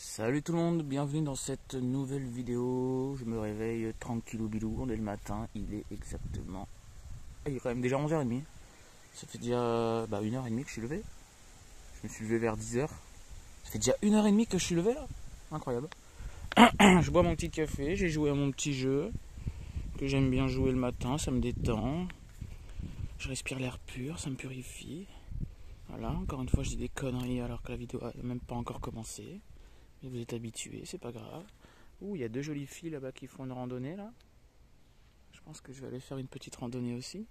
Salut tout le monde, bienvenue dans cette nouvelle vidéo. Je me réveille tranquillou bilou, on est le matin, il est exactement... Il est quand même déjà 11h30. Ça fait déjà 1h30 que je suis levé. Je me suis levé vers 10h. Ça fait déjà 1h30 que je suis levé là. Incroyable. Je bois mon petit café, j'ai joué à mon petit jeu que j'aime bien jouer le matin, ça me détend. Je respire l'air pur, ça me purifie. Voilà, encore une fois je dis des conneries alors que la vidéo n'a même pas encore commencé. Et vous êtes habitués, c'est pas grave. Ouh, il y a deux jolies filles là-bas qui font une randonnée là. Je pense que je vais aller faire une petite randonnée aussi.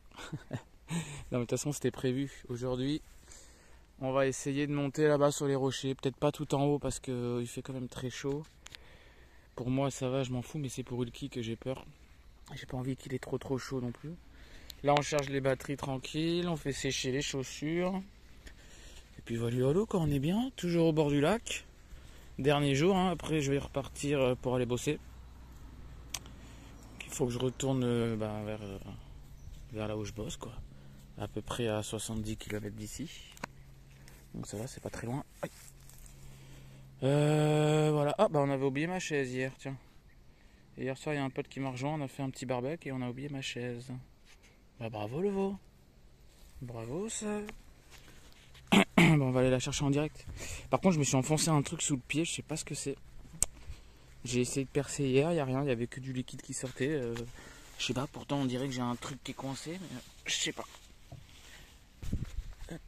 Non mais de toute façon c'était prévu. Aujourd'hui, on va essayer de monter là-bas sur les rochers. Peut-être pas tout en haut parce qu'il fait quand même très chaud. Pour moi ça va, je m'en fous, mais c'est pour Ulki que j'ai peur. J'ai pas envie qu'il ait trop chaud non plus. Là on charge les batteries tranquille, on fait sécher les chaussures. Et puis voilà, quand on est bien, toujours au bord du lac. Dernier jour, hein. Après je vais repartir pour aller bosser. Il faut que je retourne vers là où je bosse, quoi. À peu près à 70 km d'ici. Donc ça va, c'est pas très loin. Voilà. Ah bah on avait oublié ma chaise hier, tiens. Et hier soir il y a un pote qui m'a rejoint, on a fait un petit barbecue et on a oublié ma chaise. Bah bravo le veau. Bravo ça. Bon, on va aller la chercher en direct. Par contre je me suis enfoncé un truc sous le pied, je sais pas ce que c'est. J'ai essayé de percer hier, il n'y a rien, il y avait que du liquide qui sortait. Je sais pas, pourtant on dirait que j'ai un truc qui est coincé, mais je sais pas. Hop.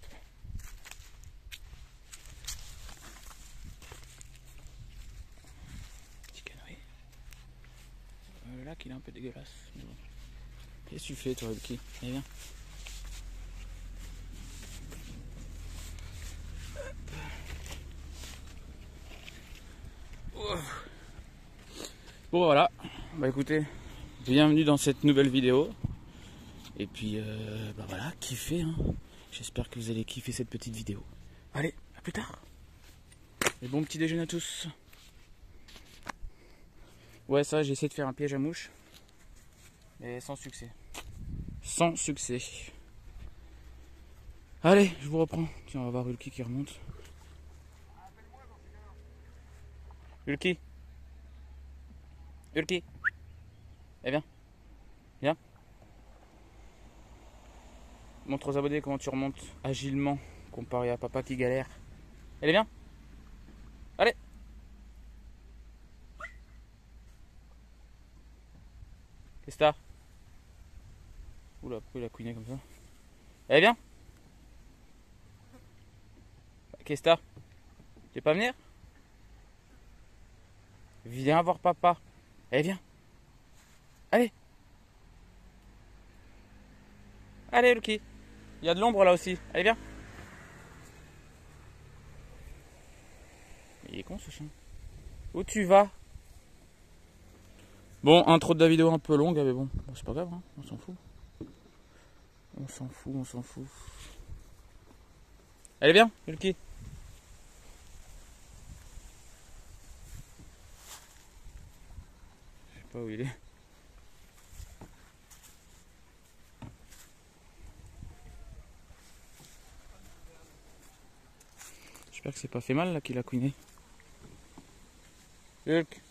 Petit canoë. Le lac il est un peu dégueulasse. Mais bon. Qu'est-ce que tu fais toi, Ulki? Allez, viens. Bon voilà, bah écoutez, bienvenue dans cette nouvelle vidéo. Et puis voilà, kiffez hein. J'espère que vous allez kiffer cette petite vidéo. Allez, à plus tard. Et bon petit déjeuner à tous. Ouais ça, j'ai essayé de faire un piège à mouche. Mais sans succès. Sans succès. Allez, je vous reprends. Tiens, on va voir Ulki qui remonte. Ulki. Ulki. Eh bien. Viens. Montre aux abonnés comment tu remontes agilement comparé à papa qui galère. Allez, viens. Allez. Qu'est-ce que t'as? Oula, pourquoi il a couiné comme ça? Allez, viens. Qu'est-ce que t'as? Tu veux pas venir? Viens voir papa. Allez, viens. Allez. Allez, Ulki. Il y a de l'ombre là aussi. Allez, viens. Il est con ce chien. Où tu vas? Bon, intro de la vidéo un peu longue, mais bon, c'est pas grave, hein. On s'en fout. On s'en fout, on s'en fout. Allez, viens, Ulki. Je sais pas où il est. J'espère que c'est pas fait mal là qu'il a couiné. Hulk.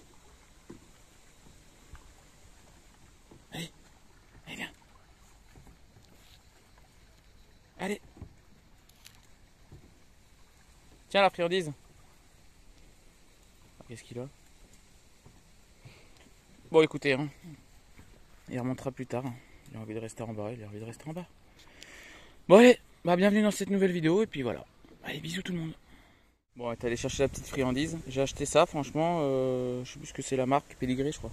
Allez, allez viens. Allez. Tiens la friandise. Qu'est-ce qu'il a? Bon écoutez, hein. Il remontera plus tard. Il a envie de rester en bas, il a envie de rester en bas. Bon allez, bienvenue dans cette nouvelle vidéo et puis voilà. Allez, bisous tout le monde. Bon, on est allé chercher la petite friandise. J'ai acheté ça, franchement, je sais plus ce que c'est la marque, Pédigré je crois.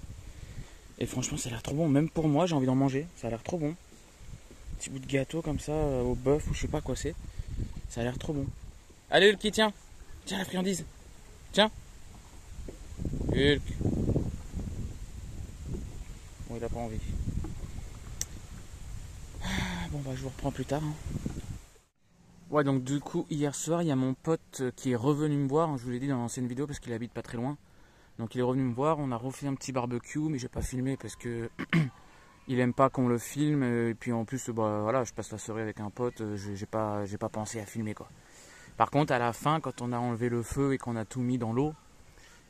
Et franchement ça a l'air trop bon, même pour moi j'ai envie d'en manger, ça a l'air trop bon. Petit bout de gâteau comme ça, au bœuf ou je sais pas quoi c'est. Ça a l'air trop bon. Allez Hulk, tiens. Tiens la friandise. Tiens. Hulk. Bon il a pas envie. Bon bah je vous reprends plus tard. Hein. Ouais, donc du coup, hier soir, il y a mon pote qui est revenu me voir, hein, je vous l'ai dit dans l'ancienne vidéo parce qu'il habite pas très loin. Donc il est revenu me voir, on a refait un petit barbecue, mais j'ai pas filmé parce que il aime pas qu'on le filme. Et puis en plus, bah voilà, je passe la soirée avec un pote, j'ai pas pensé à filmer quoi. Par contre, à la fin, quand on a enlevé le feu et qu'on a tout mis dans l'eau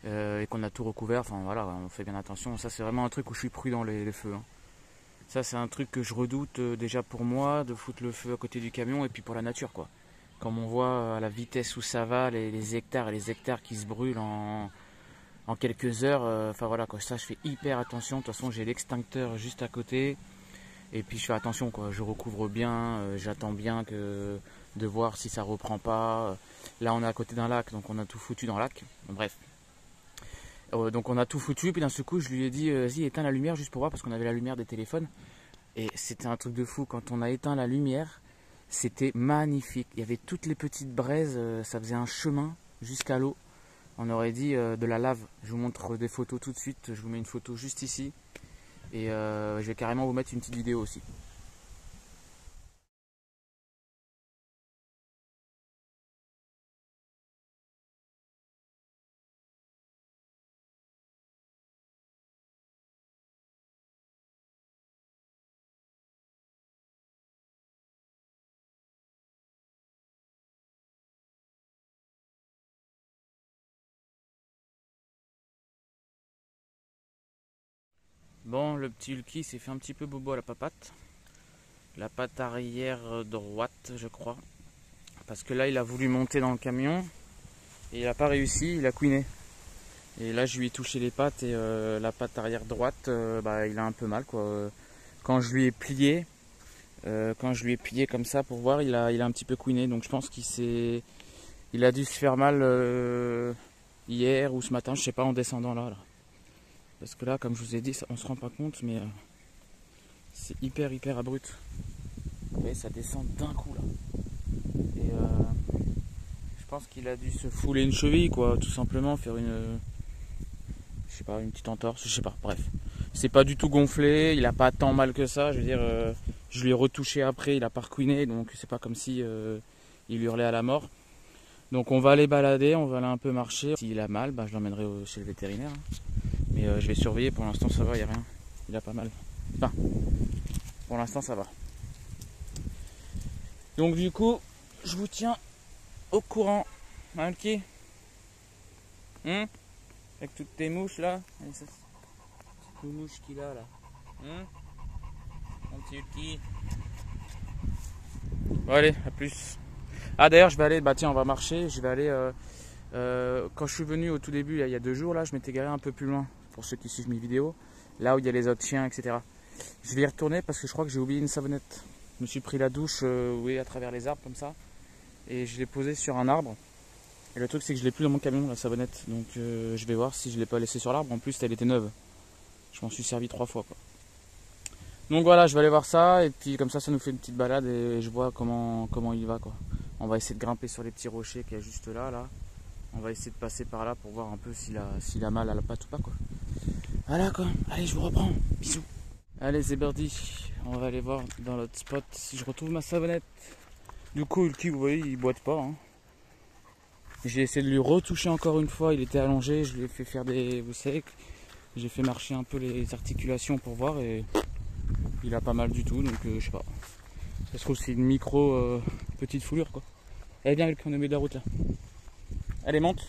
et qu'on a tout recouvert, enfin voilà, on fait bien attention. Ça, c'est vraiment un truc où je suis prudent les feux, hein. Ça, c'est un truc que je redoute déjà pour moi, de foutre le feu à côté du camion et puis pour la nature, quoi. Comme on voit à la vitesse où ça va, les hectares et les hectares qui se brûlent en quelques heures, enfin voilà, quoi. Ça, je fais hyper attention. De toute façon, j'ai l'extincteur juste à côté. Et puis, je fais attention, quoi. Je recouvre bien, j'attends bien de voir si ça reprend pas. Là, on est à côté d'un lac, donc on a tout foutu dans le lac. Bon, bref. Donc on a tout foutu, puis d'un seul coup je lui ai dit vas-y éteins la lumière juste pour voir parce qu'on avait la lumière des téléphones. Et c'était un truc de fou, quand on a éteint la lumière, c'était magnifique. Il y avait toutes les petites braises, ça faisait un chemin jusqu'à l'eau. On aurait dit de la lave. Je vous montre des photos tout de suite, je vous mets une photo juste ici. Et je vais carrément vous mettre une petite vidéo aussi. Bon, le petit Hulky s'est fait un petit peu bobo à la papate. La patte arrière droite, je crois. Parce que là, il a voulu monter dans le camion. Et il n'a pas réussi, il a couiné. Et là, je lui ai touché les pattes et la patte arrière droite, bah, il a un peu mal, quoi. Quand je lui ai plié, comme ça pour voir, il a un petit peu couiné. Donc je pense il a dû se faire mal hier ou ce matin, je sais pas, en descendant là. Parce que là, comme je vous ai dit, on se rend pas compte, mais c'est hyper abrupt. Vous voyez, ça descend d'un coup là. Et je pense qu'il a dû se fouler une cheville, quoi, tout simplement, faire je sais pas, une petite entorse, je sais pas, bref. C'est pas du tout gonflé, il a pas tant mal que ça, je veux dire, je lui ai retouché après, il a pas recouiné, donc c'est pas comme si il hurlait à la mort. Donc on va aller balader, on va aller un peu marcher. S'il a mal, bah, je l'emmènerai chez le vétérinaire. Mais je vais surveiller, pour l'instant ça va, il n'y a rien. Il a pas mal. Enfin, pour l'instant ça va. Donc du coup, je vous tiens au courant. Hein, Hulky ? Avec toutes tes mouches là. Toutes les mouches qu'il a là. Mon petit Hulky. Bon allez, à plus. Ah d'ailleurs je vais aller, bah tiens on va marcher, je vais aller, quand je suis venu au tout début, il y a 2 jours là, je m'étais garé un peu plus loin, pour ceux qui suivent mes vidéos, là où il y a les autres chiens, etc. Je vais y retourner parce que je crois que j'ai oublié une savonnette. Je me suis pris la douche, oui, à travers les arbres comme ça, et je l'ai posée sur un arbre. Et le truc c'est que je l'ai plus dans mon camion, la savonnette, donc je vais voir si je l'ai pas laissée sur l'arbre, en plus elle était neuve. Je m'en suis servi 3 fois quoi. Donc voilà, je vais aller voir ça, et puis comme ça nous fait une petite balade et je vois comment il va quoi. On va essayer de grimper sur les petits rochers qu'il y a juste là. On va essayer de passer par là pour voir un peu s'il a mal à la patte ou pas quoi. Voilà quoi, allez je vous reprends, bisous. Allez c'est parti, on va aller voir dans l'autre spot si je retrouve ma savonnette. Du coup Hulky vous voyez il boite pas, hein. J'ai essayé de lui retoucher encore une fois, il était allongé, je lui ai fait faire vous savez, j'ai fait marcher un peu les articulations pour voir et il a pas mal du tout, donc je sais pas. Ça se trouve c'est une micro petite foulure quoi. Allez bien Hulky, on est au milieu de la route là. Allez monte.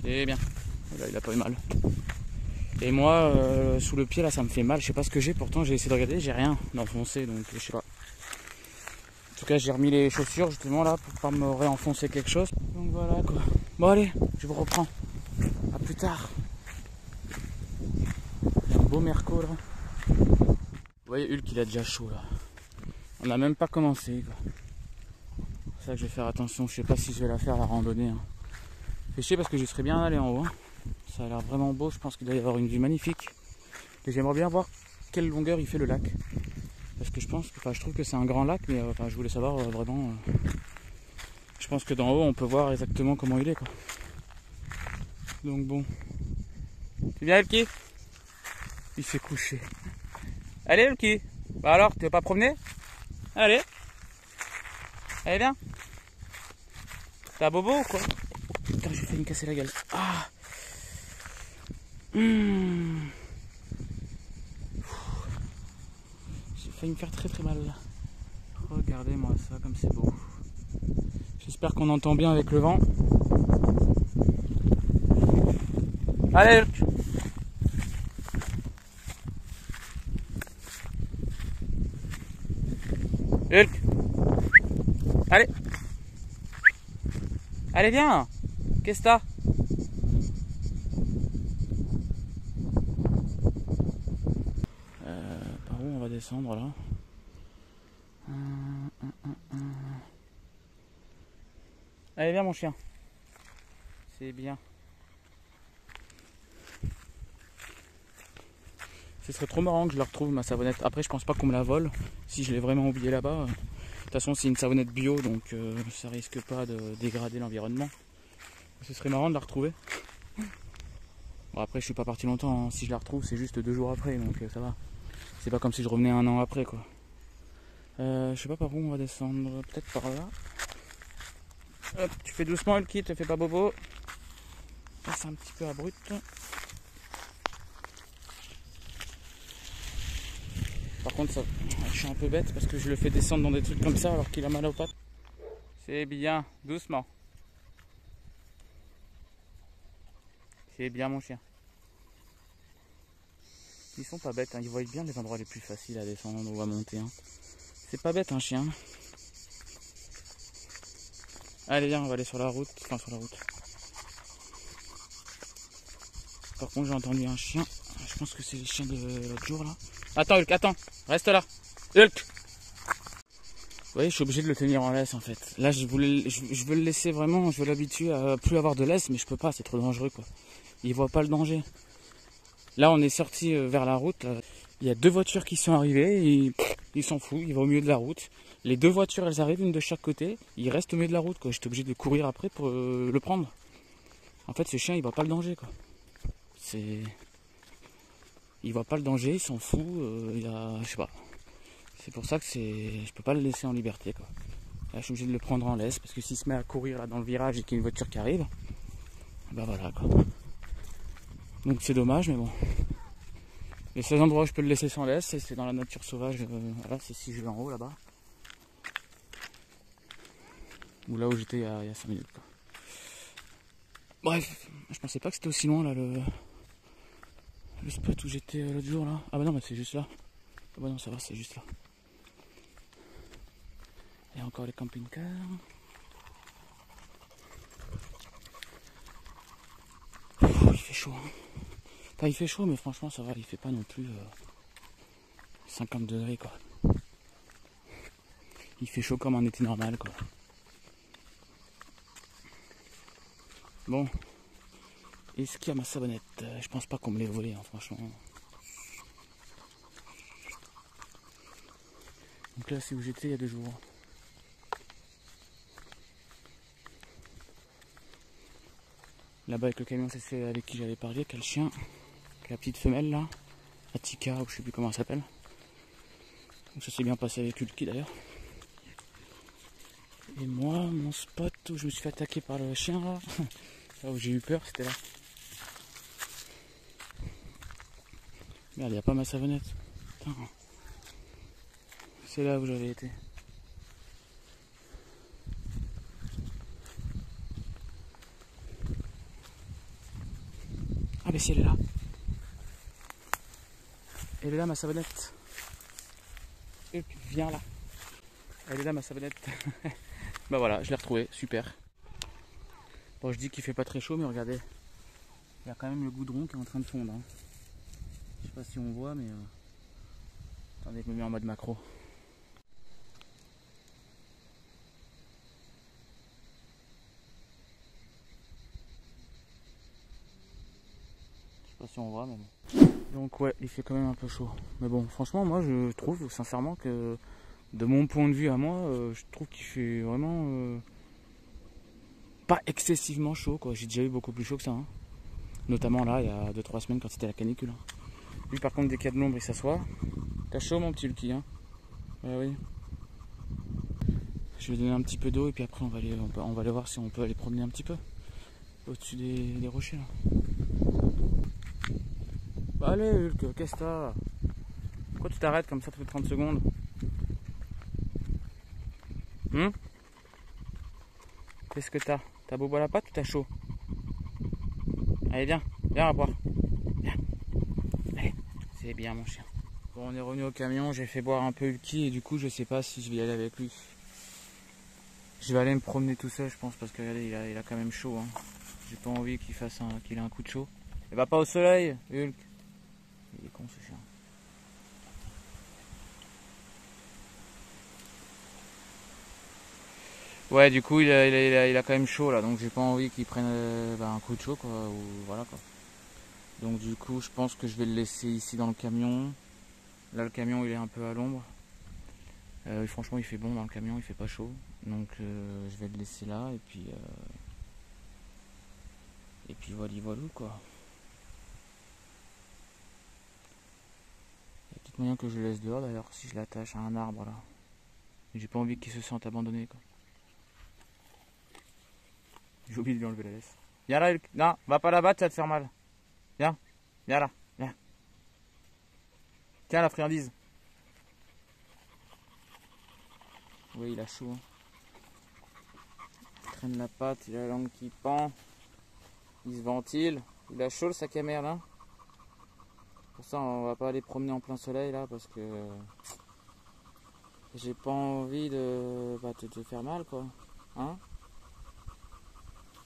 C'est bien. Là il a pas eu mal. Et moi sous le pied là ça me fait mal, je sais pas ce que j'ai, pourtant j'ai essayé de regarder, j'ai rien d'enfoncé, donc je sais pas. En tout cas j'ai remis les chaussures justement là pour pas me réenfoncer quelque chose. Donc voilà quoi. Bon allez, je vous reprends. A plus tard. Il y a un beau merco là. Vous voyez Hulk il a déjà chaud là. On n'a même pas commencé quoi. C'est ça que je vais faire attention, je sais pas si je vais la faire la randonnée. Hein. Fait chier parce que je serais bien allé en haut. Hein. Ça a l'air vraiment beau, je pense qu'il doit y avoir une vue magnifique. Et j'aimerais bien voir quelle longueur il fait le lac. Parce que je trouve que c'est un grand lac, mais je voulais savoir vraiment. Je pense que d'en haut on peut voir exactement comment il est quoi. Donc bon. C'est bien Hulky ? Il s'est couché. Allez Hulky ? Bah alors, tu veux pas promener ? Allez. Allez, viens. T'as bobo ou quoi? Putain, j'ai failli me casser la gueule. Ah. J'ai failli me faire très très mal. Regardez-moi ça, comme c'est beau. J'espère qu'on entend bien avec le vent. Allez, Hulk. Allez. Allez, viens. Qu'est-ce que t'as? Par où on va descendre là? Allez, viens mon chien. C'est bien. Ce serait trop marrant que je la retrouve, ma savonnette. Après, je pense pas qu'on me la vole. Si je l'ai vraiment oublié là-bas. De toute façon, c'est une savonnette bio, donc ça risque pas de dégrader l'environnement. Ce serait marrant de la retrouver. Bon, après, je suis pas parti longtemps. Hein. Si je la retrouve, c'est juste 2 jours après, donc ça va. C'est pas comme si je revenais 1 an après, quoi. Je sais pas par où on va descendre. Peut-être par là. Hop, tu fais doucement le kit, te fais pas bobo. Là, c'est un petit peu abrupt. Par contre, ça, je suis un peu bête parce que je le fais descendre dans des trucs comme ça alors qu'il a mal aux pattes. C'est bien, doucement. C'est bien mon chien. Ils sont pas bêtes, hein. Ils voient bien les endroits les plus faciles à descendre ou à monter. Hein. C'est pas bête un chien. Allez viens, on va aller sur la route. Enfin sur la route. Par contre j'ai entendu un chien. Je pense que c'est le chien de l'autre jour là. Attends Hulk, attends, reste là. Hulk. Vous voyez, je suis obligé de le tenir en laisse en fait. Là je veux le laisser vraiment, je veux l'habituer à plus avoir de laisse, mais je peux pas, c'est trop dangereux quoi. Il voit pas le danger. Là on est sorti vers la route. Là. Il y a 2 voitures qui sont arrivées, et il s'en fout, il va au milieu de la route. Les 2 voitures elles arrivent, une de chaque côté, il reste au milieu de la route quoi. J'étais obligé de courir après pour le prendre. En fait ce chien il voit pas le danger quoi. Il voit pas le danger, il s'en fout, je sais pas. C'est pour ça que je peux pas le laisser en liberté quoi. Là je suis obligé de le prendre en laisse parce que s'il se met à courir là dans le virage et qu'il y a une voiture qui arrive, bah voilà quoi. Donc c'est dommage mais bon. Les seuls endroits où je peux le laisser sans laisse, c'est dans la nature sauvage, voilà, c'est si je vais en haut là-bas. Ou là où j'étais il y a 5 minutes quoi. Bref, je pensais pas que c'était aussi loin là le spot où j'étais l'autre jour là. Ah bah non mais c'est juste là. Ah bah non ça va, c'est juste là. Il y a encore les camping-cars. Il fait chaud. Hein. Enfin il fait chaud mais franchement ça va, il fait pas non plus 50 degrés quoi. Il fait chaud comme un été normal quoi. Bon. Est-ce qu'il y a ma savonnette? Je pense pas qu'on me l'ait volée, hein, franchement. Donc là, c'est où j'étais il y a 2 jours. Là-bas, avec le camion, c'est celle avec qui j'avais parlé, quel chien. La petite femelle là, Attica, ou je sais plus comment elle s'appelle. Donc ça s'est bien passé avec Hulky d'ailleurs. Et moi, mon spot où je me suis fait attaquer par le chien là, là où j'ai eu peur, c'était là. Merde, il n'y a pas ma savonnette. Putain. C'est là où j'avais été. Ah mais si elle est là. Elle est là ma savonnette. Viens là. Elle est là ma savonnette. Bah voilà, je l'ai retrouvée, super. Bon je dis qu'il fait pas très chaud mais regardez. Il y a quand même le goudron qui est en train de fondre. Hein. Je sais pas si on voit mais... Attendez, je me mets en mode macro. Je sais pas si on voit mais bon. Donc ouais, il fait quand même un peu chaud. Mais bon, franchement moi je trouve sincèrement que de mon point de vue à moi, je trouve qu'il fait vraiment pas excessivement chaud quoi. J'ai déjà eu beaucoup plus chaud que ça. Hein. Notamment là, il y a 2-3 semaines quand c'était la canicule. Hein. Lui par contre dès qu'il y a de l'ombre il s'assoit. T'as chaud mon petit Hulky hein? Ouais, oui. Je vais donner un petit peu d'eau et puis après on va aller voir si on peut aller promener un petit peu au-dessus des rochers là. Bah allez Hulk, qu'est-ce que t'as? Pourquoi tu t'arrêtes comme ça toutes les 30 secondes? Qu'est-ce que t'as? T'as bobo à la patte ou t'as chaud? Allez viens, viens à boire. Viens. Allez, c'est bien mon chien. Bon, on est revenu au camion, j'ai fait boire un peu Hulky et du coup je sais pas si je vais y aller avec lui. Je vais aller me promener tout seul je pense parce que regardez, il a quand même chaud. Hein. J'ai pas envie qu'il ait un coup de chaud. Il va pas au soleil, Hulk. Il est con ce chien. Ouais, du coup il a quand même chaud là, donc j'ai pas envie qu'il prenne un coup de chaud quoi, ou voilà quoi. Donc du coup je pense que je vais le laisser ici dans le camion. Là le camion il est un peu à l'ombre. Franchement il fait bon dans le camion, il fait pas chaud. Donc je vais le laisser là et puis voilà quoi. Il y a peut-être moyen que je le laisse dehors d'ailleurs si je l'attache à un arbre là. J'ai pas envie qu'il se sente abandonné quoi. J'ai oublié de lui enlever la laisse. Viens là, Hulk. Non, va pas là-bas, ça va te faire mal. Viens, viens là, viens. Tiens la friandise. Oui, il a chaud. Hein. Il traîne la patte, il a la langue qui pend. Il se ventile. Il a chaud le sac à mer là. Pour ça, on va pas aller promener en plein soleil là parce que j'ai pas envie de te faire mal quoi. Hein?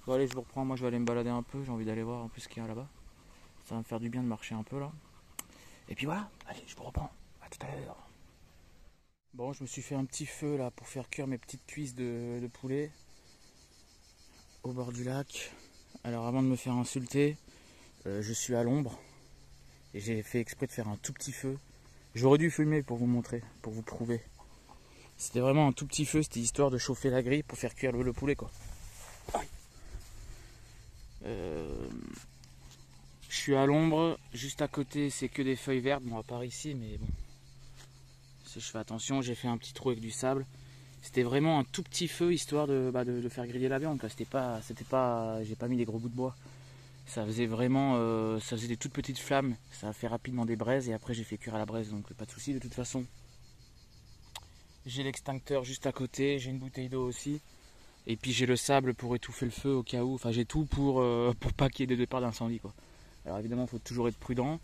Bon allez, je vous reprends, moi je vais aller me balader un peu, j'ai envie d'aller voir en plus ce qu'il y a là-bas. Ça va me faire du bien de marcher un peu là. Et puis voilà, allez, je vous reprends. À tout à l'heure. Bon, je me suis fait un petit feu là pour faire cuire mes petites cuisses de poulet au bord du lac. Alors avant de me faire insulter, je suis à l'ombre et j'ai fait exprès de faire un tout petit feu. J'aurais dû fumer pour vous montrer, pour vous prouver. C'était vraiment un tout petit feu, c'était histoire de chauffer la grille pour faire cuire le poulet quoi. Je suis à l'ombre, juste à côté c'est que des feuilles vertes, bon à part ici mais bon. Si je fais attention, j'ai fait un petit trou avec du sable. C'était vraiment un tout petit feu histoire de faire griller la viande. J'ai pas mis des gros bouts de bois. Ça faisait vraiment, ça faisait des toutes petites flammes. Ça a fait rapidement des braises et après j'ai fait cuire à la braise, donc pas de souci de toute façon. J'ai l'extincteur juste à côté, j'ai une bouteille d'eau aussi. Et puis j'ai le sable pour étouffer le feu au cas où. Enfin j'ai tout pour pas qu'il y ait de départ d'incendie quoi. Alors évidemment il faut toujours être prudent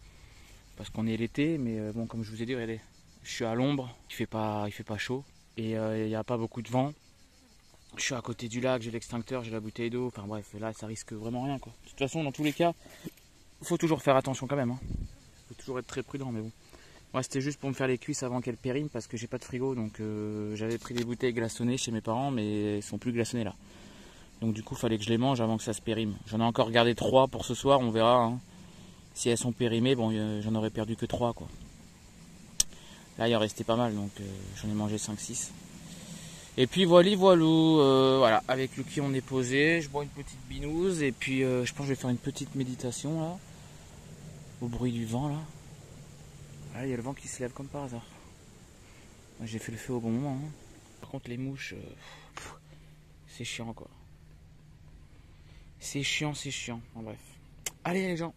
parce qu'on est l'été, mais bon comme je vous ai dit, regardez, je suis à l'ombre, il fait pas chaud et il n'y a pas beaucoup de vent. Je suis à côté du lac, j'ai l'extincteur, j'ai la bouteille d'eau. Enfin bref, là ça risque vraiment rien quoi. De toute façon dans tous les cas, il faut toujours faire attention quand même. Hein. Faut toujours être très prudent, mais bon. Moi c'était juste pour me faire les cuisses avant qu'elles périment parce que j'ai pas de frigo, donc j'avais pris des bouteilles glaçonnées chez mes parents, mais elles sont plus glaçonnées là. Donc du coup fallait que je les mange avant que ça se périme. J'en ai encore gardé 3 pour ce soir, on verra. Hein. Si elles sont périmées, bon j'en aurais perdu que 3 quoi. Là il en restait pas mal, donc j'en ai mangé 5-6. Et puis voilà, avec le qui on est posé, je bois une petite binouse et puis je pense que je vais faire une petite méditation là, au bruit du vent là. Ah, il y a le vent qui se lève comme par hasard. J'ai fait le feu au bon moment. Hein. Par contre les mouches, c'est chiant quoi. C'est chiant. En bref. Allez les gens,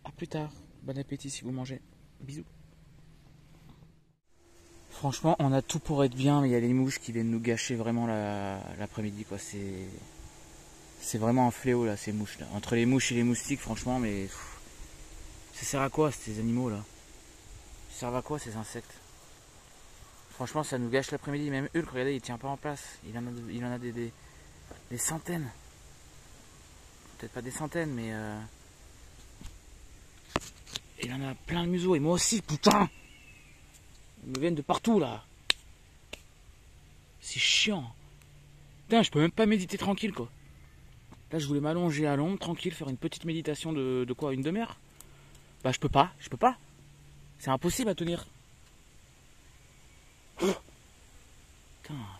à plus tard. Bon appétit si vous mangez. Bisous. Franchement, on a tout pour être bien, mais il y a les mouches qui viennent nous gâcher vraiment l'après-midi quoi. C'est vraiment un fléau là, ces mouches là. Entre les mouches et les moustiques, franchement, mais ça sert à quoi ces animaux là? Ça sert à quoi ces insectes? Franchement, ça nous gâche l'après-midi. Même Hulk, regardez, il tient pas en place. Il en a des centaines. Peut-être pas des centaines, mais il en a plein le museau. Et moi aussi, putain! Ils me viennent de partout là. C'est chiant. Putain, je peux même pas méditer tranquille quoi. Là, je voulais m'allonger à l'ombre, tranquille, faire une petite méditation de quoi? Une demi-heure? Bah, je peux pas. C'est impossible à tenir. Putain,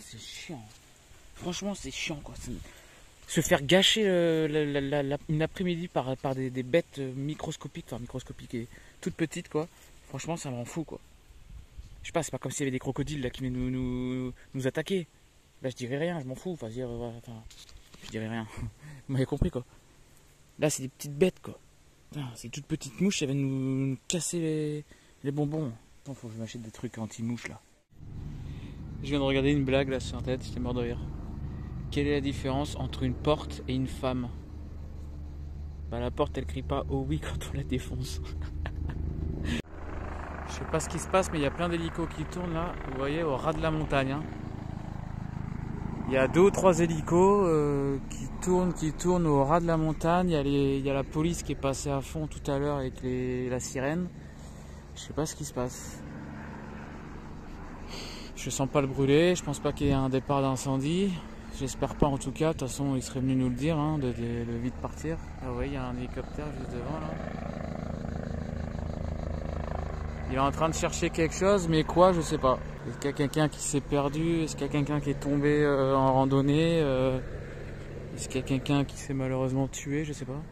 c'est chiant. Franchement, c'est chiant quoi. Se faire gâcher une après-midi par des bêtes microscopiques, enfin microscopiques et toutes petites quoi. Franchement, ça me rend fou quoi. Je sais pas, c'est pas comme s'il y avait des crocodiles là qui venaient nous attaquer. Bah je dirais rien, je m'en fous, enfin, je dirais rien. Vous m'avez compris quoi. Là c'est des petites bêtes quoi. Putain, ces toutes petites mouches, elles viennent nous casser les bonbons. Attends, faut que je m'achète des trucs anti-mouches là. Je viens de regarder une blague là sur Internet, j'étais mort de rire. Quelle est la différence entre une porte et une femme? Bah la porte elle crie pas oh oui quand on la défonce. Je sais pas ce qui se passe mais il y a plein d'hélicos qui tournent là, vous voyez au ras de la montagne. Hein. Il y a 2 ou 3 hélicos qui tournent au ras de la montagne. Il y a la police qui est passée à fond tout à l'heure avec la sirène. Je sais pas ce qui se passe. Je sens pas le brûler, je pense pas qu'il y ait un départ d'incendie. J'espère pas en tout cas, de toute façon il serait venu nous le dire, hein, de vite partir. Ah ouais, il y a un hélicoptère juste devant là. Il est en train de chercher quelque chose, mais quoi, je sais pas. Est-ce qu'il y a quelqu'un qui s'est perdu? Est-ce qu'il y a quelqu'un qui est tombé en randonnée? Est-ce qu'il y a quelqu'un qui s'est malheureusement tué? Je sais pas.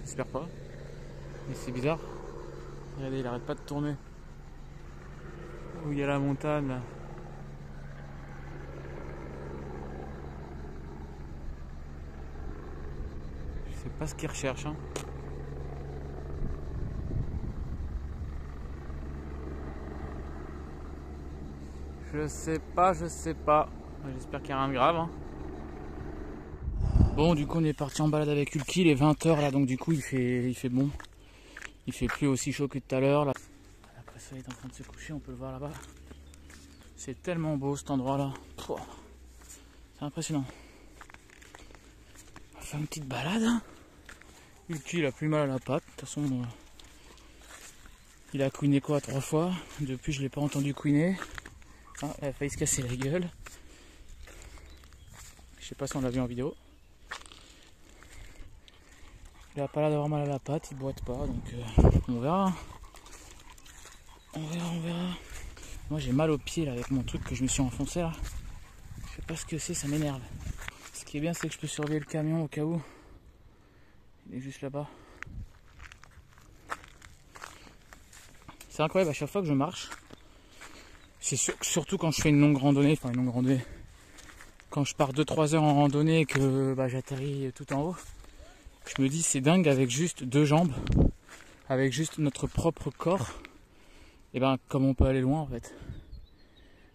J'espère pas. Mais c'est bizarre. Regardez, il arrête pas de tourner. Où il y a la montagne là. Je sais pas ce qu'il recherche. Hein. Je sais pas. J'espère qu'il n'y a rien de grave. Hein. Bon, du coup, on est parti en balade avec Ulki, il est 20h là, donc du coup, il fait bon. Il fait plus aussi chaud que tout à l'heure. Là. Après, ça est en train de se coucher, on peut le voir là-bas. C'est tellement beau cet endroit là. C'est impressionnant. On va faire une petite balade. Ulki, il a plus mal à la patte. De toute façon, il a couiné quoi 3 fois. Depuis, je l'ai pas entendu couiner. Ah, il a failli se casser la gueule. Je sais pas si on l'a vu en vidéo. Il a pas l'air d'avoir mal à la patte, il boite pas, donc on verra. On verra. Moi j'ai mal au pied là avec mon truc que je me suis enfoncé là. Je sais pas ce que c'est, ça m'énerve. Ce qui est bien c'est que je peux surveiller le camion au cas où. Il est juste là-bas. C'est incroyable à chaque fois que je marche. C'est surtout quand je fais une longue randonnée, quand je pars 2-3 heures en randonnée et que j'atterris tout en haut. Je me dis c'est dingue avec juste 2 jambes, avec juste notre propre corps, et comme on peut aller loin en fait.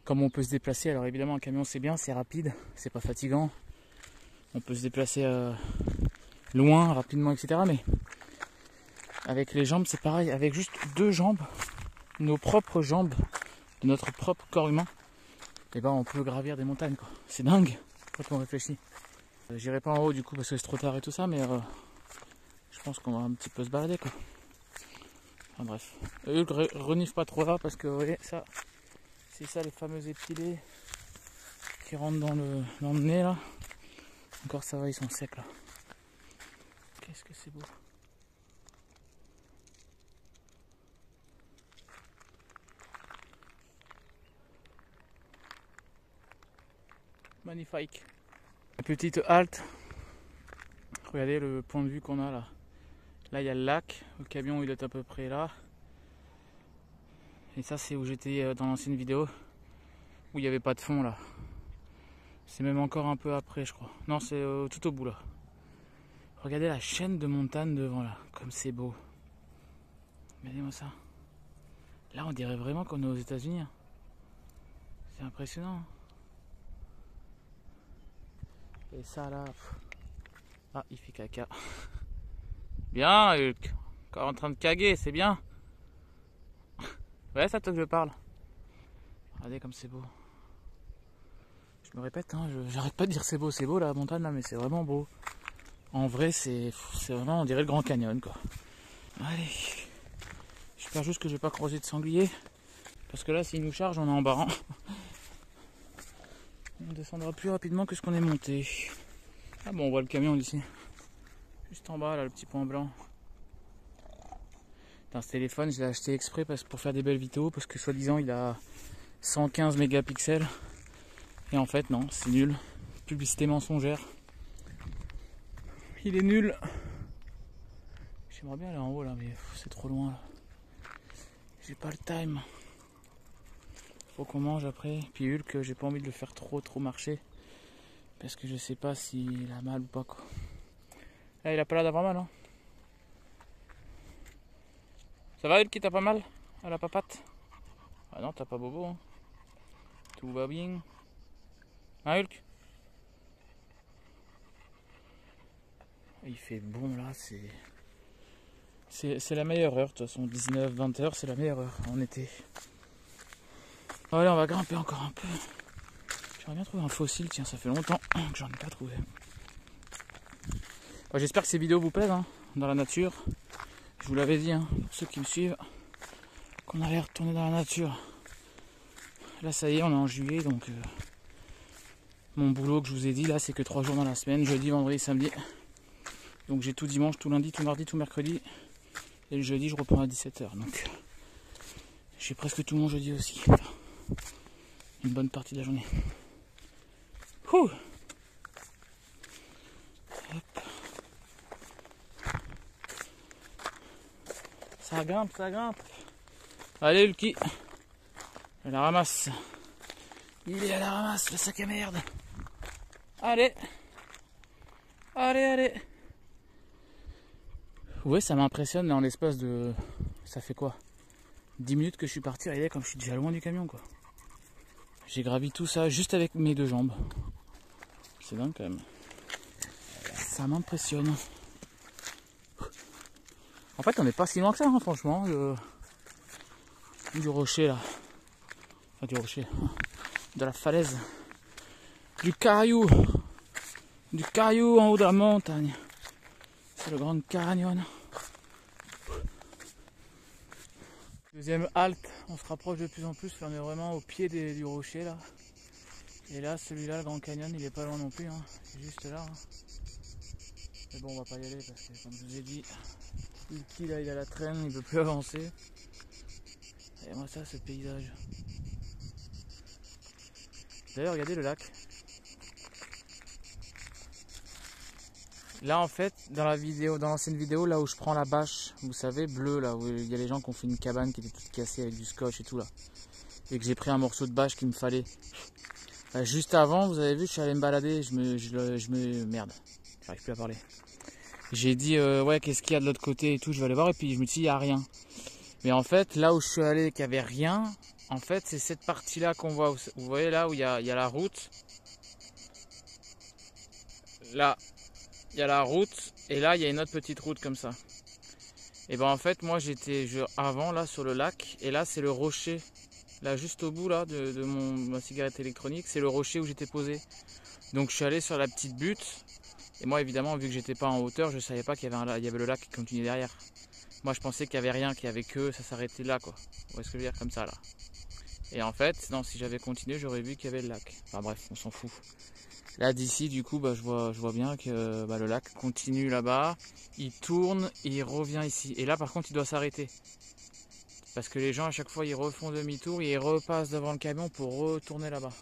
Comme on peut se déplacer, alors évidemment un camion c'est bien, c'est rapide, c'est pas fatigant. On peut se déplacer loin, rapidement, etc. Mais avec les jambes c'est pareil, avec juste 2 jambes, nos propres jambes, de notre propre corps humain, et on peut gravir des montagnes quoi. C'est dingue quand on réfléchit. J'irai pas en haut du coup parce que c'est trop tard et tout ça, mais je pense qu'on va un petit peu se balader quoi. Enfin bref. Renifle pas trop là parce que vous voyez ça, c'est ça les fameux épilés qui rentrent dans le nez là. Encore ça va, ils sont secs là. Qu'est-ce que c'est beau. Magnifique. Petite halte. Regardez le point de vue qu'on a là. Là il y a le lac, le camion il est à peu près là. Et ça c'est où j'étais dans l'ancienne vidéo, où il n'y avait pas de fond là. C'est même encore un peu après je crois. Non c'est tout au bout là. Regardez la chaîne de montagnes devant là, comme c'est beau. Regardez-moi ça. Là on dirait vraiment qu'on est aux États-Unis. Hein. C'est impressionnant. Et ça là. Ah il fait caca. Bien Hulk. Encore en train de caguer, c'est bien. Ouais, c'est à toi que je parle. Regardez comme c'est beau. Je me répète, hein, j'arrête pas de dire c'est beau la montagne là, mais c'est vraiment beau. En vrai, c'est vraiment, on dirait le Grand Canyon quoi. Allez. J'espère juste que je vais pas croiser de sanglier. Parce que là, s'il nous charge, on est embarras. On descendra plus rapidement que ce qu'on est monté. Ah bon, on voit le camion d'ici. Juste en bas, là, le petit point blanc. Ce téléphone, je l'ai acheté exprès pour faire des belles vidéos, parce que soi-disant il a 115 mégapixels. Et en fait, non, c'est nul. Publicité mensongère. Il est nul. J'aimerais bien aller en haut là, mais c'est trop loin là. J'ai pas le time. Faut qu'on mange après. Puis Hulk, j'ai pas envie de le faire trop marcher. Parce que je sais pas s'il a mal ou pas quoi. Là il a pas l'air d'avoir mal hein. Ça va Hulk, t'as pas mal à la papate? Ah non t'as pas bobo hein. Tout va bien. Hein Hulk? Il fait bon là, c'est la meilleure heure de toute façon, 19-20 heures c'est la meilleure heure en été. Allez on va grimper encore un peu. J'aimerais bien trouver un fossile, tiens ça fait longtemps que j'en ai pas trouvé. Bon, j'espère que ces vidéos vous plaisent hein, dans la nature. Je vous l'avais dit hein, pour ceux qui me suivent, qu'on allait retourner dans la nature. Là ça y est on est en juillet donc mon boulot que je vous ai dit là c'est que 3 jours dans la semaine, jeudi, vendredi, samedi. Donc j'ai tout dimanche, tout lundi, tout mardi, tout mercredi. Et le jeudi je reprends à 17 h. Donc j'ai presque tout mon jeudi aussi. Enfin, une bonne partie de la journée. Ouh. Hop. Ça grimpe, ça grimpe. Allez Lucky. Elle la ramasse. Il est à la ramasse, le sac à merde. Allez. Allez, allez. Ouais, ça m'impressionne là en l'espace de... Ça fait quoi? 10 minutes que je suis parti, regardez comme je suis déjà loin du camion quoi. J'ai gravi tout ça juste avec mes 2 jambes. C'est dingue quand même. Ça m'impressionne. En fait on n'est pas si loin que ça hein, franchement. Du rocher là. Enfin du rocher. De la falaise. Du caillou. Du caillou en haut de la montagne. C'est le Grand Canyon. Deuxième halte, on se rapproche de plus en plus, là on est vraiment au pied du rocher là. Et là celui-là, le Grand Canyon, il est pas loin non plus, hein. C'est juste là. Hein. Mais bon on va pas y aller parce que comme je vous ai dit, Hulky là il a la traîne, il veut plus avancer. Et moi ça ce paysage. D'ailleurs regardez le lac. Là en fait, dans la vidéo, dans l'ancienne vidéo, là où je prends la bâche, vous savez, bleue, là où il y a les gens qui ont fait une cabane qui était toute cassée avec du scotch et tout là. Et que j'ai pris un morceau de bâche qu'il me fallait. Juste avant, vous avez vu, je suis allé me balader, merde, j'arrive plus à parler. J'ai dit, ouais, qu'est-ce qu'il y a de l'autre côté et tout, je vais aller voir, et puis je me dis, il n'y a rien. Mais en fait, là où je suis allé, qu'il n'y avait rien, en fait, c'est cette partie-là qu'on voit, vous voyez là où il y a la route. Là. Il y a la route et là il y a une autre petite route comme ça. Et ben en fait moi j'étais avant là sur le lac et là c'est le rocher. Là juste au bout là de ma cigarette électronique, c'est le rocher où j'étais posé. Donc je suis allé sur la petite butte et moi évidemment vu que j'étais pas en hauteur, je savais pas qu'il y avait le lac qui continuait derrière. Moi je pensais qu'il y avait rien, qu'il y avait que ça s'arrêtait là quoi. Vous voyez ce que je veux dire, comme ça là. Et en fait non, si j'avais continué j'aurais vu qu'il y avait le lac. Enfin bref, on s'en fout. Là d'ici du coup je vois bien que le lac continue là-bas, il tourne et il revient ici. Et là par contre il doit s'arrêter. Parce que les gens à chaque fois ils refont demi-tour et ils repassent devant le camion pour retourner là-bas.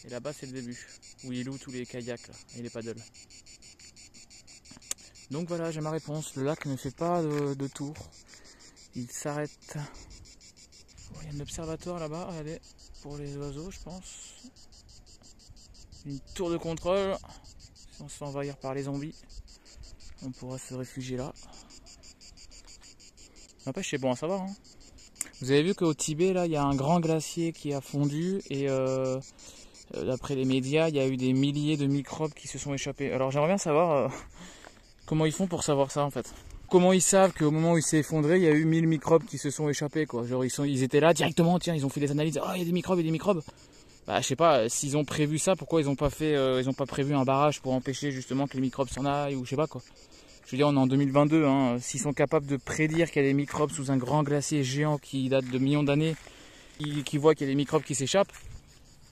Et là-bas c'est le début, où ils louent tous les kayaks là, et les paddles. Donc voilà, j'ai ma réponse, le lac ne fait pas de tour, il s'arrête. Oh, il y a un observatoire là-bas, regardez, pour les oiseaux je pense. Une tour de contrôle, si on se fait envahir par les zombies, on pourra se réfugier là. N'empêche, c'est bon à savoir. Hein. Vous avez vu qu'au Tibet, là, il y a un grand glacier qui a fondu et d'après les médias, il y a eu des milliers de microbes qui se sont échappés. Alors j'aimerais bien savoir comment ils font pour savoir ça en fait. Comment ils savent qu'au moment où il s'est effondré, il y a eu 1000 microbes qui se sont échappés quoi. Genre ils étaient là directement, tiens, ils ont fait des analyses. Ah, il y a des microbes, il y a des microbes. Bah, je sais pas, s'ils ont prévu ça, pourquoi ils ont pas prévu un barrage pour empêcher justement que les microbes s'en aillent ou je sais pas quoi. Je veux dire, on est en 2022, hein, s'ils sont capables de prédire qu'il y a des microbes sous un grand glacier géant qui date de millions d'années, qui voient qu'il y a des microbes qui s'échappent,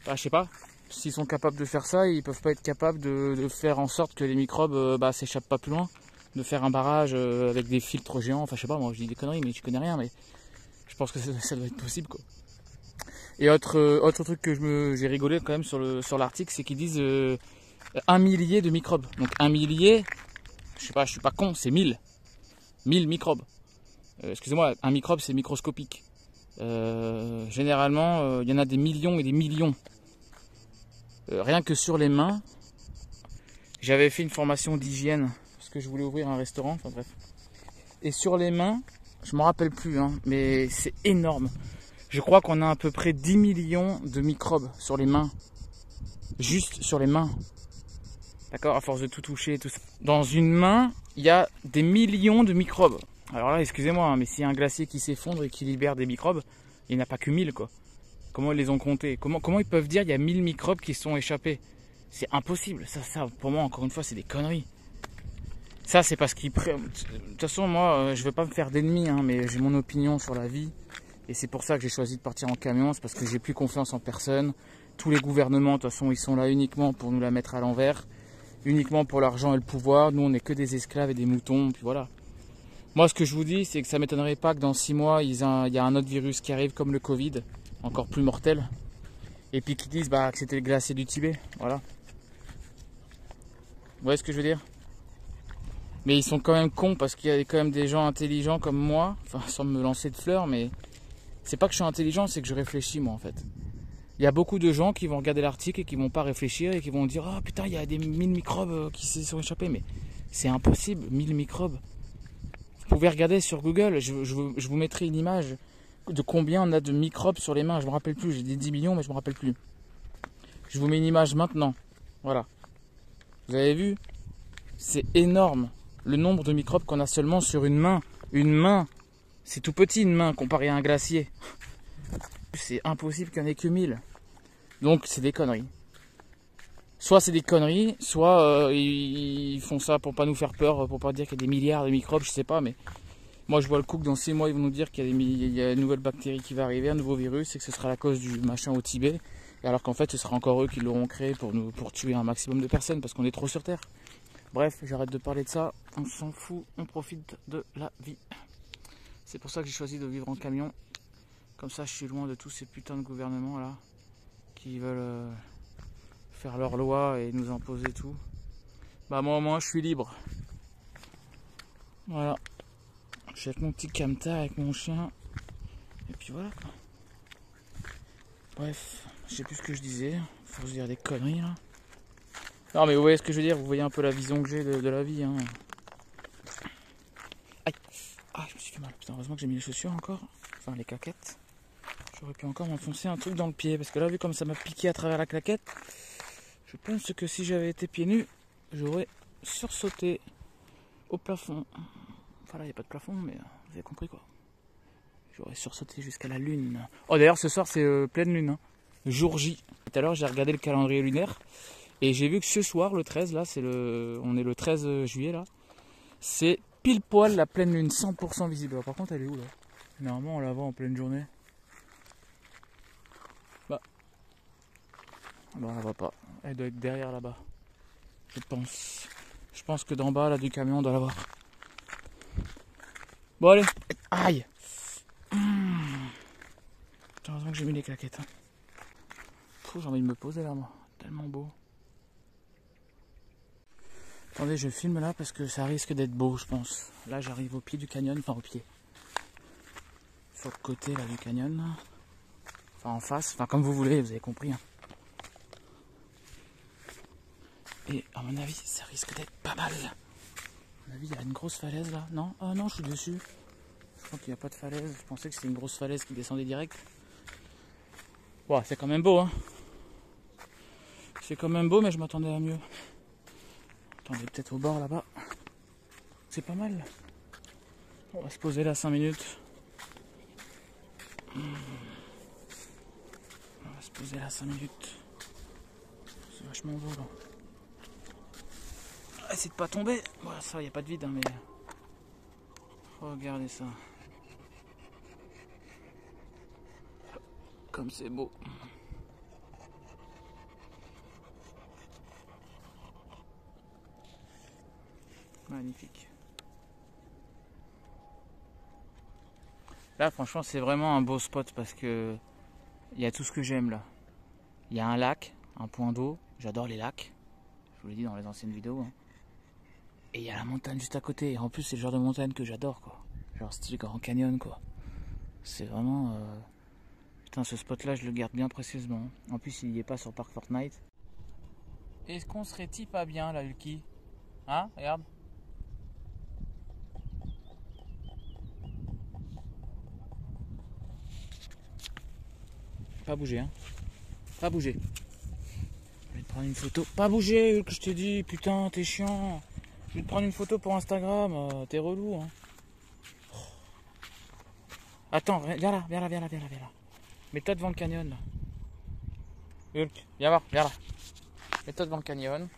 bah, je sais pas, s'ils sont capables de faire ça, ils peuvent pas être capables de faire en sorte que les microbes s'échappent pas plus loin, de faire un barrage avec des filtres géants, enfin je sais pas, moi je dis des conneries, mais je connais rien, mais je pense que ça doit être possible quoi. Et autre truc que j'ai rigolé quand même sur l'article, c'est qu'ils disent 1 millier de microbes. Donc 1 millier, je sais pas, je suis pas con, c'est 1000. 1000 microbes. Excusez-moi, un microbe c'est microscopique. Généralement, il y en a des millions et des millions. Rien que sur les mains, J'avais fait une formation d'hygiène parce que je voulais ouvrir un restaurant, enfin bref. Et sur les mains, je me rappelle plus, hein, mais c'est énorme. Je crois qu'on a à peu près 10 millions de microbes sur les mains. Juste sur les mains. D'accord, à force de tout toucher, tout ça. Dans une main, il y a des millions de microbes. Alors là, excusez-moi, hein, mais s'il y a un glacier qui s'effondre et qui libère des microbes, il n'y en a pas que 1000, quoi. Comment ils les ont comptés? Comment ils peuvent dire qu'il y a 1000 microbes qui sont échappés? C'est impossible. Ça, pour moi, encore une fois, c'est des conneries. Ça, c'est parce qu'ils... De toute façon, moi, je ne veux pas me faire d'ennemis, hein, mais j'ai mon opinion sur la vie. Et c'est pour ça que j'ai choisi de partir en camion. C'est parce que j'ai plus confiance en personne. Tous les gouvernements, de toute façon, ils sont là uniquement pour nous la mettre à l'envers. Uniquement pour l'argent et le pouvoir. Nous, on n'est que des esclaves et des moutons. Puis voilà. Moi, ce que je vous dis, c'est que ça ne m'étonnerait pas que dans 6 mois, il y a un autre virus qui arrive comme le Covid. Encore plus mortel. Et puis qu'ils disent que c'était le glacier du Tibet. Voilà. Vous voyez ce que je veux dire? Mais ils sont quand même cons parce qu'il y a quand même des gens intelligents comme moi. Enfin, sans me lancer de fleurs, mais c'est pas que je suis intelligent, c'est que je réfléchis moi en fait. Il y a beaucoup de gens qui vont regarder l'article et qui vont pas réfléchir et qui vont dire: oh putain, il y a des 1000 microbes qui se sont échappés. Mais c'est impossible, 1000 microbes. Vous pouvez regarder sur Google, je vous mettrai une image de combien on a de microbes sur les mains. Je me rappelle plus, j'ai dit 10 millions, mais je me rappelle plus. Je vous mets une image maintenant. Voilà. Vous avez vu? C'est énorme. Le nombre de microbes qu'on a seulement sur une main. Une main, c'est tout petit une main comparé à un glacier. C'est impossible qu'il n'y en ait que 1000. Donc c'est des conneries. Soit c'est des conneries, soit ils font ça pour pas nous faire peur, pour pas dire qu'il y a des milliards de microbes, je sais pas, mais moi je vois le coup que dans 6 mois ils vont nous dire qu'il y a une nouvelle bactérie qui va arriver, un nouveau virus, et que ce sera la cause du machin au Tibet, alors qu'en fait ce sera encore eux qui l'auront créé pour tuer un maximum de personnes parce qu'on est trop sur Terre. Bref, j'arrête de parler de ça, on s'en fout, on profite de la vie. C'est pour ça que j'ai choisi de vivre en camion. Comme ça, je suis loin de tous ces putains de gouvernements là, qui veulent faire leurs lois et nous imposer tout. Bah moi au moins, je suis libre. Voilà. Je suis avec mon petit camtar, avec mon chien. Et puis voilà. Bref, je sais plus ce que je disais. Faut se dire des conneries là. Non mais vous voyez ce que je veux dire, vous voyez un peu la vision que j'ai de la vie. Hein. Aïe. Ah, je me suis fait mal. Putain, heureusement que j'ai mis les chaussures encore. Enfin, les claquettes. J'aurais pu encore m'enfoncer un truc dans le pied. Parce que là, vu comme ça m'a piqué à travers la claquette, je pense que si j'avais été pieds nus, j'aurais sursauté au plafond. Enfin là, il n'y a pas de plafond, mais vous avez compris quoi. J'aurais sursauté jusqu'à la lune. Oh, d'ailleurs, ce soir, c'est pleine lune. Hein. Jour J. Tout à l'heure, j'ai regardé le calendrier lunaire. Et j'ai vu que ce soir, le 13, là, on est le 13 juillet, là. C'est pile poil la pleine lune, 100% visible. Alors, par contre, elle est où, là? Normalement, on la voit en pleine journée. Bah, on la voit pas. Elle doit être derrière, là-bas. Je pense. Je pense que d'en bas, là, du camion, on doit la voir. Bon, allez. Aïe. Heureusement que j'ai mis les claquettes. Hein. J'ai envie de me poser, là, moi. Tellement beau. Attendez, je filme là parce que ça risque d'être beau, je pense. Là, j'arrive au pied du canyon, enfin au pied. Sur le côté là du canyon. Enfin en face, enfin comme vous voulez, vous avez compris. Hein. Et à mon avis, ça risque d'être pas mal. À mon avis, il y a une grosse falaise là. Non? Ah non, je suis dessus. Je crois qu'il n'y a pas de falaise. Je pensais que c'était une grosse falaise qui descendait direct. Bon, c'est quand même beau, hein. C'est quand même beau, mais je m'attendais à mieux. Attendez, peut-être au bord là-bas. C'est pas mal. On va se poser là 5 minutes. On va se poser là 5 minutes. C'est vachement beau là. Essayez de pas tomber. Voilà, ça, il n'y a pas de vide, hein, mais. Regardez ça. Comme c'est beau. Magnifique. Là, franchement, c'est vraiment un beau spot parce que il y a tout ce que j'aime là. Il y a un lac, un point d'eau. J'adore les lacs. Je vous l'ai dit dans les anciennes vidéos. Hein. Et il y a la montagne juste à côté. Et en plus, c'est le genre de montagne que j'adore, quoi. Genre style Grand Canyon, quoi. C'est vraiment... Putain, ce spot-là, je le garde bien précieusement. En plus, il n'y est pas sur Parc Fortnite. Est-ce qu'on serait-il pas bien là, Hulky? Hein? Regarde. Pas bouger, hein. Pas bouger. Je vais te prendre une photo. Pas bouger, Hulk, je t'ai dit. Putain, t'es chiant. Je vais te prendre une photo pour Instagram. T'es relou, hein. Attends, viens là, viens là, viens là, viens là, viens là. Mets-toi devant le canyon, là. Hulk, viens voir, viens là. Mets-toi devant le canyon.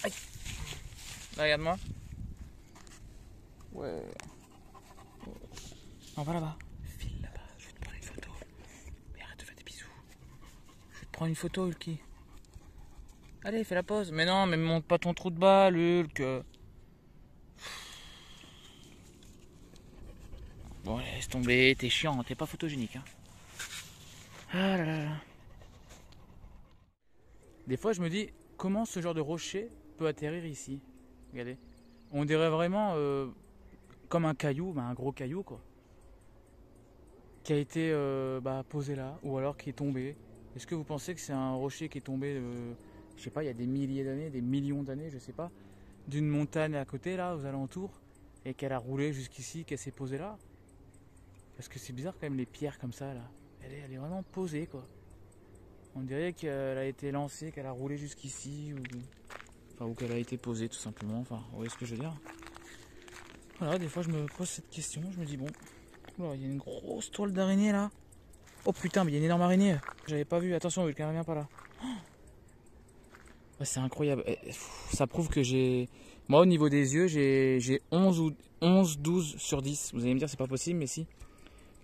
Aïe. Là, regarde-moi. Ouais. On va là-bas. File là-bas, je vais te prendre une photo. Mais arrête de faire des bisous. Je vais te prendre une photo, Hulky. Allez, fais la pause. Mais non, mais monte pas ton trou de balle, Hulk. Bon, laisse tomber, t'es chiant, t'es pas photogénique. Hein. Ah là là là. Des fois, je me dis, comment ce genre de rocher peut atterrir ici? Regardez. On dirait vraiment comme un caillou, un gros caillou, quoi. Qui a été posé là, ou alors qui est tombé. Est-ce que vous pensez que c'est un rocher qui est tombé, je sais pas, il y a des milliers d'années, des millions d'années, je sais pas, d'une montagne à côté, là, aux alentours, et qu'elle a roulé jusqu'ici, qu'elle s'est posée là? Parce que c'est bizarre quand même les pierres comme ça là. Elle est vraiment posée quoi. On dirait qu'elle a été lancée, qu'elle a roulé jusqu'ici ou qu'elle a été posée tout simplement. Enfin, vous voyez ce que je veux dire. Voilà, des fois je me pose cette question, je me dis bon, il y a une grosse toile d'araignée là. Oh putain, mais il y a une énorme araignée. J'avais pas vu, attention, elle ne vient pas là. Oh, c'est incroyable. Ça prouve que j'ai... Moi au niveau des yeux, j'ai 11-12 sur 10. Vous allez me dire c'est pas possible, mais si.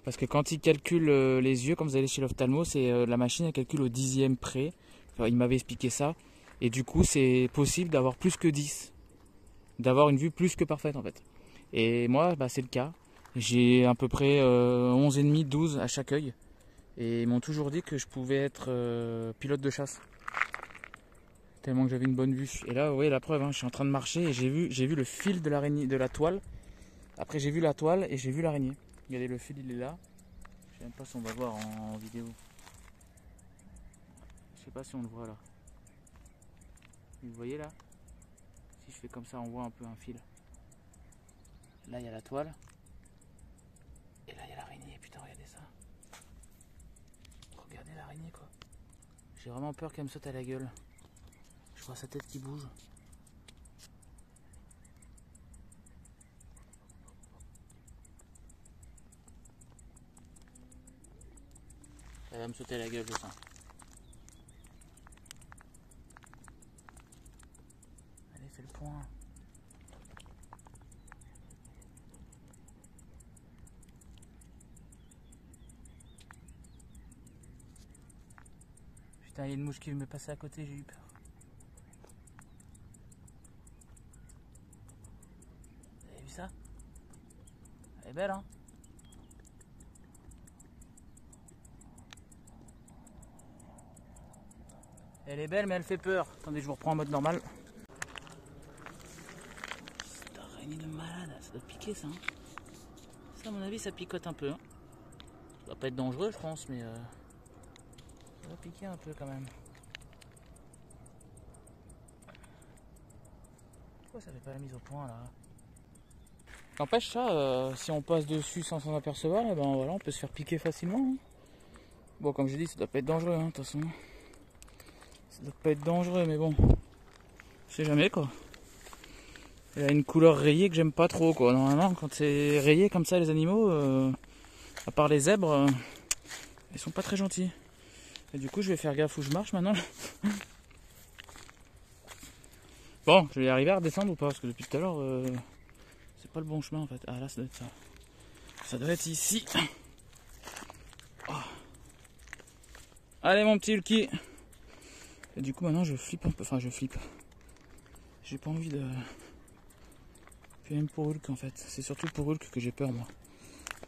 Parce que quand il calcule les yeux, quand vous allez chez l'ophtalmo, c'est la machine elle calcule au 10e près. Enfin, il m'avait expliqué ça. Et du coup, c'est possible d'avoir plus que 10. D'avoir une vue plus que parfaite en fait. Et moi, c'est le cas. J'ai à peu près 11,5, 12 à chaque œil. Et ils m'ont toujours dit que je pouvais être pilote de chasse. Tellement que j'avais une bonne vue. Et là, vous voyez la preuve, hein, je suis en train de marcher et j'ai vu le fil de l'araignée, de la toile. Après, j'ai vu la toile et j'ai vu l'araignée. Regardez, le fil, il est là. Je sais même pas si on va voir en vidéo. Je sais pas si on le voit là. Vous voyez là? Si je fais comme ça, on voit un peu un fil. Là, il y a la toile. Et là, il y a l'araignée. Putain, regardez ça. Regardez l'araignée, quoi. J'ai vraiment peur qu'elle me saute à la gueule. Je vois sa tête qui bouge. Elle va me sauter à la gueule, je sens. Allez, fais le point. Putain, il y a une mouche qui veut me passer à côté, j'ai eu peur. Vous avez vu ça? Elle est belle, hein? Elle est belle, mais elle fait peur. Attendez, je vous reprends en mode normal. Cette araignée de malade, ça doit piquer ça. Hein. Ça, à mon avis, ça picote un peu. Hein. Ça doit pas être dangereux, je pense, mais ça doit piquer un peu quand même. Pourquoi ça fait pas la mise au point là? N'empêche ça, si on passe dessus sans s'en apercevoir, eh ben voilà, on peut se faire piquer facilement. Hein. Bon, comme j'ai dit, ça doit pas être dangereux, hein, de toute façon. Ça doit pas être dangereux, mais bon, je sais jamais quoi. Il a une couleur rayée que j'aime pas trop quoi. Normalement, quand c'est rayé comme ça, les animaux, à part les zèbres, ils sont pas très gentils. Et du coup, je vais faire gaffe où je marche maintenant. Bon, je vais arriver à redescendre ou pas? Parce que depuis tout à l'heure, c'est pas le bon chemin en fait. Ah là, ça doit être ça. Ça doit être ici. Oh. Allez, mon petit Hulky. Et du coup, maintenant, je flippe un peu. Enfin, je flippe. J'ai pas envie de... Puis même pour Hulk en fait. C'est surtout pour Hulk que j'ai peur, moi.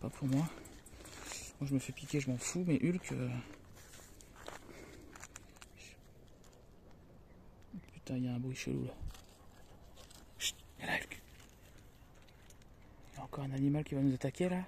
Pas pour moi. Moi, je me fais piquer, je m'en fous. Mais Hulk... Putain, il y a un bruit chelou là. Chut, il y a là, Hulk. Il y a encore un animal qui va nous attaquer là.